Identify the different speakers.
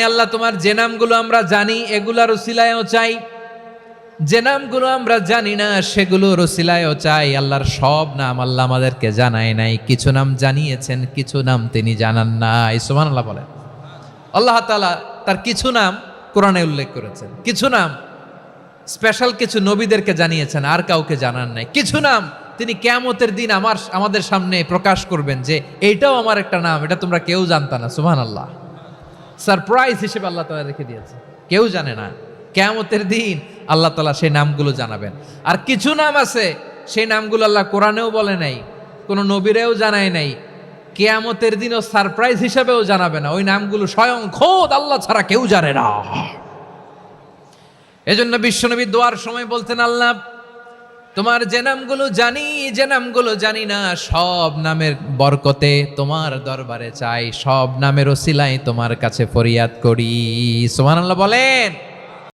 Speaker 1: আল্লাহ তোমার যে নামগুলো আমরা জানি এগুলার উসিলায়ও চাই, যে নামগুলো আমরা জানি না সেগুলোর উসিলায়ও চাই। আল্লাহর সব নাম আল্লাহ আমাদেরকে জানায় নাই, কিছু নাম জানিয়েছেন, কিছু নাম তিনি জানান নাই। সুবহানাল্লাহ বলেন। আল্লাহ তাআলা তার কিছু নাম কোরআনে উল্লেখ করেছেন, কিছু নাম স্পেশাল কিছু নবীদেরকে জানিয়েছেন, আর কাউকে জানান নাই। কিছু নাম তিনি কিয়ামতের দিন আমাদের সামনে প্রকাশ করবেন যে এইটাও আমার একটা নাম, এটা তোমরা কেউ জানতা না। সুবহানাল্লাহ, সারপ্রাইজ হিসেবে আল্লাহ তাআলা রেখে দিয়েছে, কেউ জানে না। কিয়ামতের দিন আল্লাহ তাআলা সেই নামগুলো জানাবেন। আর কিছু নাম আছে সেই নামগুলো আল্লাহ কোরআনেও বলে নাই, কোনো নবীরেও জানায় নাই, কিয়ামতের দিনও সারপ্রাইজ হিসেবেও জানাবে না। ওই নামগুলো স্বয়ং খোদ আল্লাহ ছাড়া কেউ জানে না। এজন্য বিশ্বনবী দোয়ার সময় বলতেন, আল্লাহ তোমার যে নামগুলো জানি, যে নামগুলো জানি না, সব নামের বরকতে তোমার দরবারে চাই, সব নামের ওসিলায় তোমার কাছে ফরিয়াদ করি। সুবহানাল্লাহ বলেন।